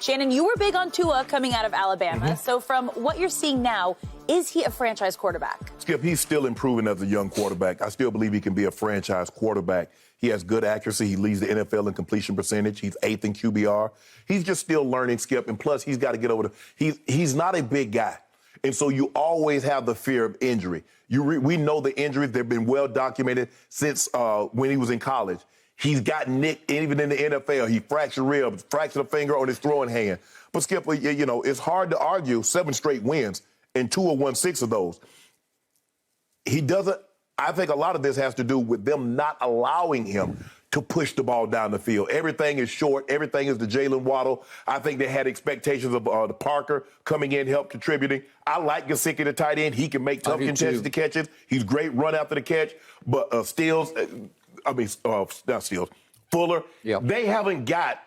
Shannon, you were big on Tua coming out of Alabama. So from what you're seeing now, is he a franchise quarterback? Skip, he's still improving as a young quarterback. I still believe he can be a franchise quarterback. He has good accuracy. He leads the NFL in completion percentage. He's 8th in QBR. He's just still learning, Skip. And plus, he's got to get over he's not a big guy. And so you always have the fear of injury. We know the injuries. They've been well documented since when he was in college. He's got nicked even in the NFL. He fractured ribs, fractured a finger on his throwing hand. But, Skip, you know, it's hard to argue 7 straight wins, and Tua won 6 of those. He doesn't. I think a lot of this has to do with them not allowing him to push the ball down the field. Everything is short. Everything is the Jalen Waddle. I think they had expectations of the Parker coming in, help contributing. I like Gesicki, the tight end. He can make tough contested catches. He's great run after the catch. But Fuller, they haven't got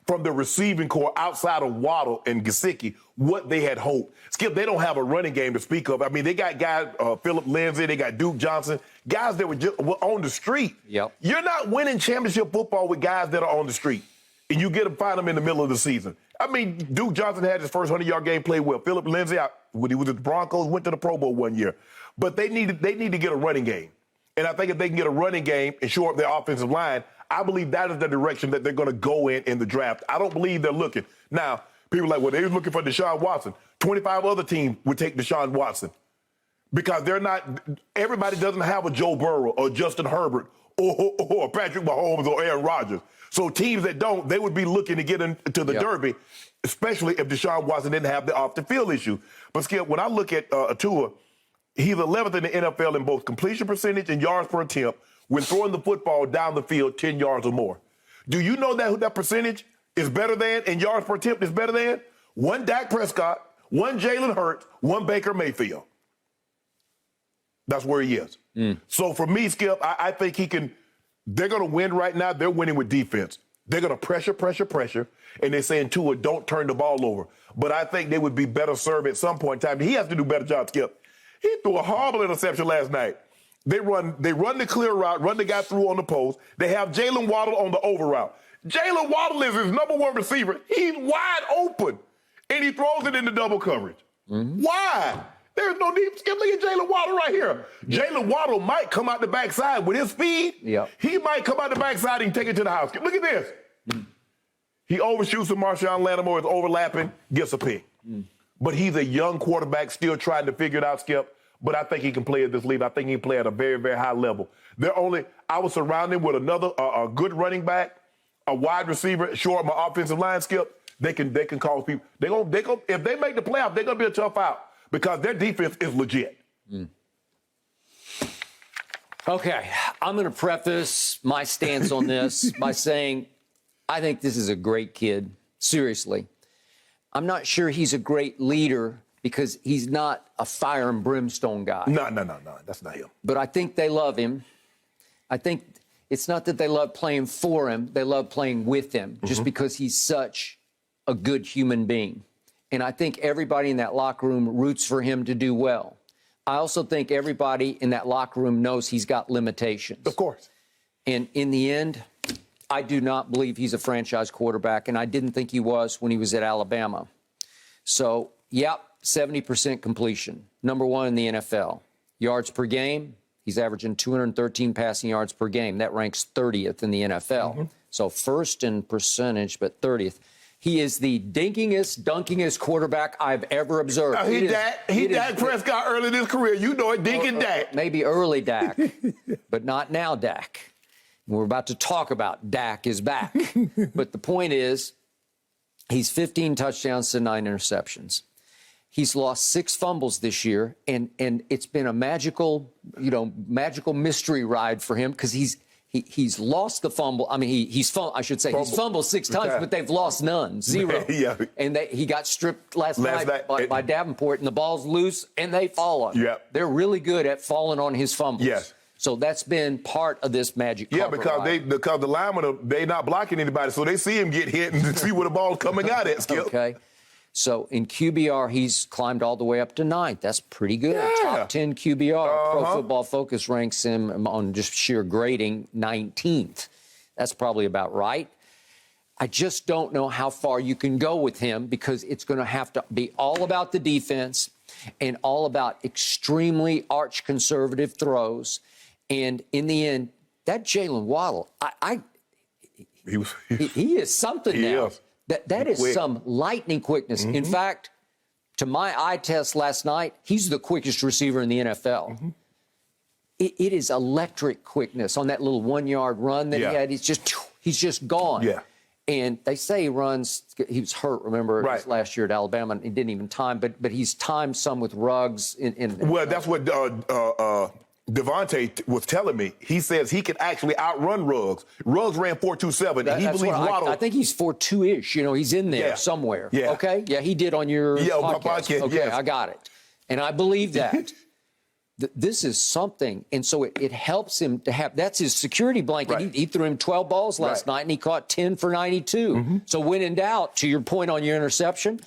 from the receiving core outside of Waddle and Gesicki what they had hoped. Skip, they don't have a running game to speak of. I mean, they got guys, Phillip Lindsay, they got Duke Johnson, guys that were on the street. You're not winning championship football with guys that are on the street, and you find them in the middle of the season. I mean, Duke Johnson had his first 100-yard game, played well. Phillip Lindsay, when he was at the Broncos, went to the Pro Bowl one year. But they need to get a running game. And I think if they can get a running game and shore up their offensive line, I believe that is the direction that they're going to go in the draft. I don't believe they're looking. Now, people are like, well, they were looking for Deshaun Watson. 25 other teams would take Deshaun Watson because everybody doesn't have a Joe Burrow or Justin Herbert or Patrick Mahomes or Aaron Rodgers. So teams that don't, they would be looking to get into the Derby, especially if Deshaun Watson didn't have the off-the-field issue. But, Skip, when I look at Tua, he's 11th in the NFL in both completion percentage and yards per attempt when throwing the football down the field 10 yards or more. Do you know that percentage is better than, and yards per attempt is better than, one Dak Prescott, one Jalen Hurts, one Baker Mayfield? That's where he is. So for me, Skip, I think he can. They're going to win right now. They're winning with defense. They're going to pressure, and they're saying Tua, don't turn the ball over. But I think they would be better served at some point in time. He has to do a better job, Skip. He threw a horrible interception last night. They run the clear route, run the guy through on the post. They have Jalen Waddle on the over route. Jalen Waddle is his number one receiver. He's wide open, and he throws it into double coverage. Why? There's no need. Skip, look at Jalen Waddle right here. Jalen Waddle might come out the backside with his speed. He might come out the backside and take it to the house. Look at this. He overshoots the Marshawn Lattimore, is overlapping, gets a pick. But he's a young quarterback still trying to figure it out, Skip. But I think he can play at this level. I think he can play at a very, very high level. I was surrounded with another a good running back, a wide receiver, short my offensive line, Skip. They can cause people. They go if they make the playoff, they're gonna be a tough out because their defense is legit. Okay, I'm going to preface my stance on this by saying I think this is a great kid. Seriously. I'm not sure he's a great leader because he's not a fire and brimstone guy. No. That's not him. But I think they love him. I think it's not that they love playing for him. They love playing with him just because he's such a good human being. And I think everybody in that locker room roots for him to do well. I also think everybody in that locker room knows he's got limitations. Of course. And in the end, I do not believe he's a franchise quarterback, and I didn't think he was when he was at Alabama. So, 70% completion, number one in the NFL. Yards per game, he's averaging 213 passing yards per game. That ranks 30th in the NFL. So first in percentage, but 30th. He is the dunkingest quarterback I've ever observed. He Dak Prescott early in his career. You know it, dinking Dak. Maybe early Dak, but not now Dak. We're about to talk about Dak is back. But the point is, he's 15 touchdowns to 9 interceptions. He's lost 6 fumbles this year, and it's been a magical mystery ride for him because he's lost the fumble. I mean, he's fumbled 6 times, but they've lost none, 0. And he got stripped last night by Davenport, and the ball's loose, and they fall on him. They're really good at falling on his fumbles. So that's been part of this magic. Because the linemen they not blocking anybody, so they see him get hit and see where the ball's coming out at. Skip. Okay. So in QBR, he's climbed all the way up to 9th. That's pretty good. Top 10 QBR. Pro Football Focus ranks him on just sheer grading 19th. That's probably about right. I just don't know how far you can go with him because it's going to have to be all about the defense and all about extremely arch-conservative throws. And in the end, that Jalen Waddle, he is something now. That is some lightning quickness. In fact, to my eye test last night, he's the quickest receiver in the NFL. It is electric quickness on that little 1-yard run that he had. He's just gone. Yeah. And they say he was hurt, remember, last year at Alabama, and he didn't even time, but he's timed some with Ruggs. Well, that's what Devontae was telling me. He says he can actually outrun Ruggs. Ruggs ran 4.27, and he believes Waddle. I think he's 4.2-ish. You know, he's in there somewhere. Yeah. Okay? Yeah, he did on your podcast. Okay, yes. I got it. And I believe that. This is something, and so it helps him to have. That's his security blanket. He threw him 12 balls last night, and he caught 10 for 92. So when in doubt, to your point on your interception,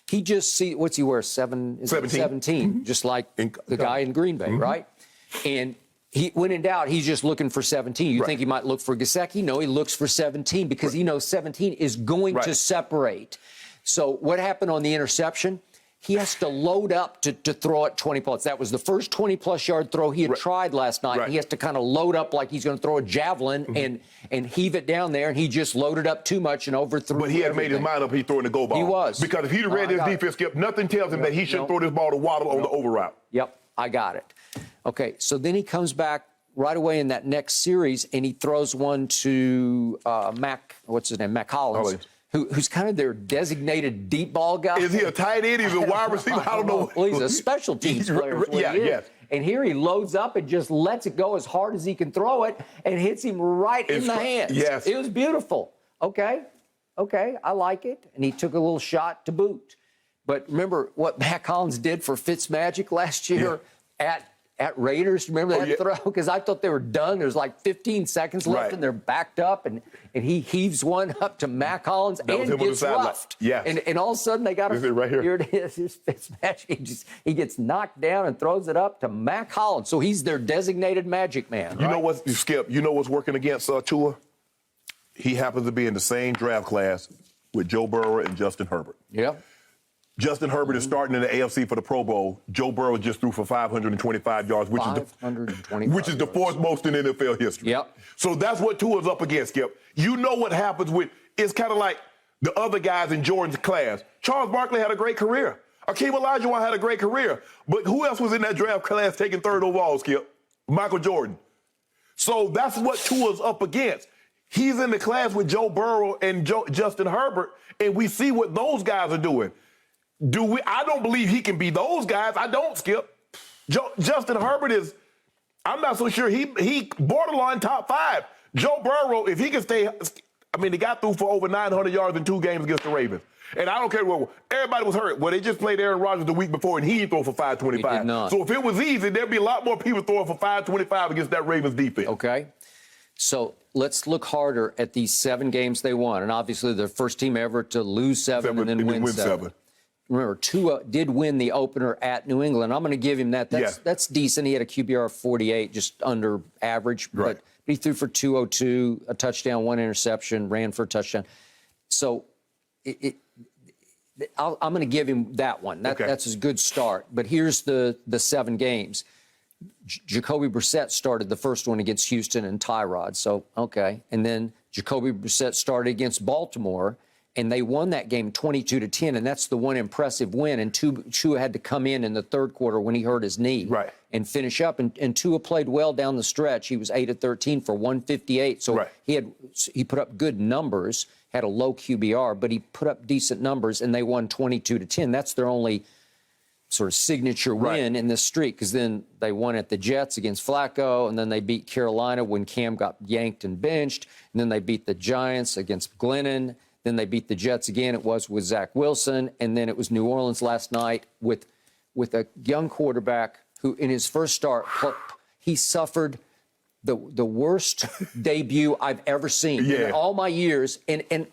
he just what's he wear? 17, just like the guy in Green Bay, right? And when in doubt, he's just looking for 17. You think he might look for Gesicki? No, he looks for 17 because he knows 17 is going to separate. So what happened on the interception? He has to load up to throw it 20+. That was the first 20+ yard throw he had tried last night. He has to kind of load up like he's going to throw a javelin and heave it down there, and he just loaded up too much and overthrew. But he had made his mind up. He's throwing the go ball. He was. Because if he'd have read his defense, Skip, nothing tells him that he shouldn't throw this ball to Waddle on the over route. Yep, I got it. Okay, so then he comes back right away in that next series, and he throws one to Mac Hollins. Who's kind of their designated deep ball guy. Is he a tight end? He's a wide receiver? I don't know. Well, he's a special teams player. And here he loads up and just lets it go as hard as he can throw it and hits him right in the hands. Yes. It was beautiful. Okay, I like it. And he took a little shot to boot. But remember what Mac Hollins did for Fitzmagic last year at Raiders? Remember that throw? Because I thought they were done. There's like 15 seconds left, and they're backed up, and he heaves one up to Mac Hollins and gets roughed. And all of a sudden they got it right here. Here it is. Here's Fitzmagic. He gets knocked down and throws it up to Mac Hollins. So he's their designated magic man. You know what, Skip? You know what's working against Tua? He happens to be in the same draft class with Joe Burrow and Justin Herbert. Yep. Justin Herbert is starting in the AFC for the Pro Bowl. Joe Burrow just threw for 525 yards, which is the fourth most in NFL history. Yep. So that's what Tua's up against, Skip. You know what happens it's kind of like the other guys in Jordan's class. Charles Barkley had a great career. Akeem Olajuwon had a great career. But who else was in that draft class taking third overall, Skip? Michael Jordan. So that's what Tua's up against. He's in the class with Joe Burrow and Justin Herbert, and we see what those guys are doing. I don't believe he can be those guys. I don't, Skip. Justin Herbert I'm not so sure he borderline top 5. Joe Burrow, if he can stay, he got through for over 900 yards in 2 games against the Ravens. And I don't care, everybody was hurt. Well, they just played Aaron Rodgers the week before, and he didn't throw for 525. He did not. So if it was easy, there'd be a lot more people throwing for 525 against that Ravens defense. Okay. So let's look harder at these 7 games they won. And obviously, they're the first team ever to lose 7 and then win 7. Remember, Tua did win the opener at New England. I'm going to give him that. That's decent. He had a QBR of 48, just under average. Right. But he threw for 202, a touchdown, 1 interception, ran for a touchdown. So I'm going to give him that one. That's a good start. But here's the 7 games. Jacoby Brissett started the first one against Houston and Tyrod. So, okay. And then Jacoby Brissett started against Baltimore. And they won that game 22-10, and that's the one impressive win. And Tua had to come in the third quarter when he hurt his knee and finish up. And Tua played well down the stretch. He was 8 of 13 for 158. So he put up good numbers, had a low QBR, but he put up decent numbers, and they won 22-10. That's their only sort of signature win in this streak, because then they won at the Jets against Flacco, and then they beat Carolina when Cam got yanked and benched, and then they beat the Giants against Glennon. Then they beat the Jets again. It was with Zach Wilson. And then it was New Orleans last night with a young quarterback who, in his first start, he suffered the worst debut I've ever seen in all my years. And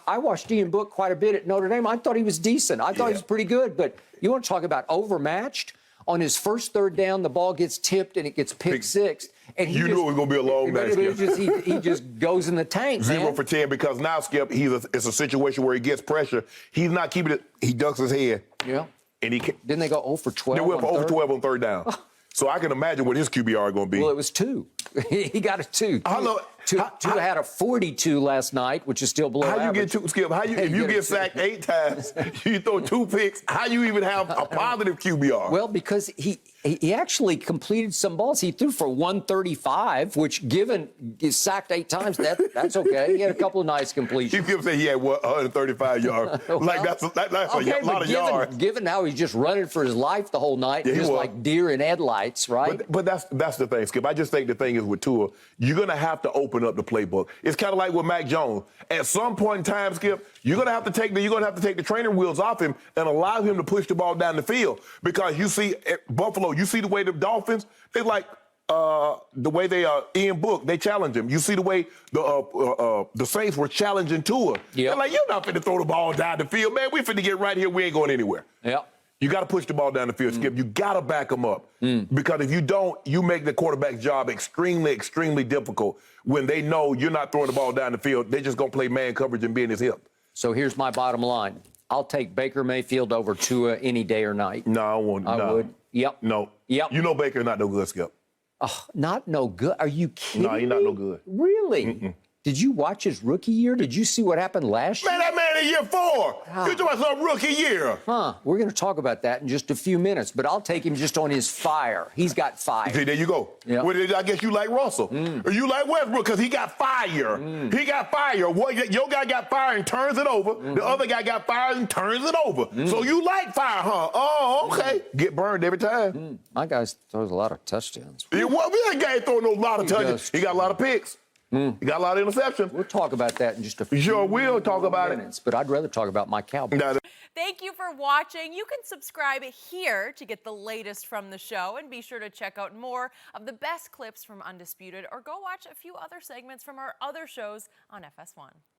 I watched Ian Book quite a bit at Notre Dame. I thought he was decent. I thought he was pretty good. But you want to talk about overmatched? On his first third down, the ball gets tipped and it gets pick six. And You knew it was going to be a long night, Skip. He just goes in the tank, 0 man. for 10 because now, Skip, it's a situation where he gets pressure. He's not keeping it. He ducks his head. Yeah. And he Didn't they go 0 for 12? They went for on 0 for third? 12 on third down. So I can imagine what his QBR going to be. Well, it was 2. He got a 2. Tua had a 42 last night, which is still below How average. you get 2, Skip? If you get sacked 8 times, you throw 2 picks, how you even have a positive QBR? Well, because he actually completed some balls. He threw for 135, which given is sacked 8 times, that's okay. He had a couple of nice completions. You could say he had 135 yards. Like that's a lot of yards. Given how he's just running for his life the whole night, just like deer in headlights, right? But that's the thing, Skip. I just think the thing is with Tua, you're gonna have to open up the playbook. It's kind of like with Mac Jones. At some point in time, Skip, you're gonna have to take the training wheels off him and allow him to push the ball down the field. Because you see at Buffalo, you see the way the Dolphins, they like the way they Ian Book, they challenge him. You see the way the Saints were challenging Tua. Yep. They're like, you're not finna throw the ball down the field, man. We finna get right here. We ain't going anywhere. Yeah. You got to push the ball down the field, Skip. You got to back them up. Because if you don't, you make the quarterback's job extremely, extremely difficult. When they know you're not throwing the ball down the field, they're just going to play man coverage and be in his hip. So here's my bottom line. I'll take Baker Mayfield over Tua any day or night. No, I won't. I would. Yep. No. Yep. You know Baker's not no good, Skip. Oh, not no good. Are you kidding No, he's not no good. Really? Did you watch his rookie year? Did you see what happened last year? Man, that man in year 4. You're talking about some rookie year. Huh. We're going to talk about that in just a few minutes, but I'll take him just on his fire. He's got fire. See, there you go. Yep. Well, I guess you like Russell. Or you like Westbrook because he got fire. He got fire. Your guy got fire and turns it over. The other guy got fire and turns it over. So you like fire, huh? Oh, okay. Get burned every time. My guy throws a lot of touchdowns. Well, that guy ain't throwing a lot of touchdowns. He got a lot of picks. He got a lot of interceptions. We'll talk about that in just a few Sure will talk about minutes, but I'd rather talk about my Cowboys. Thank you for watching. You can subscribe here to get the latest from the show, and be sure to check out more of the best clips from Undisputed, or go watch a few other segments from our other shows on FS1.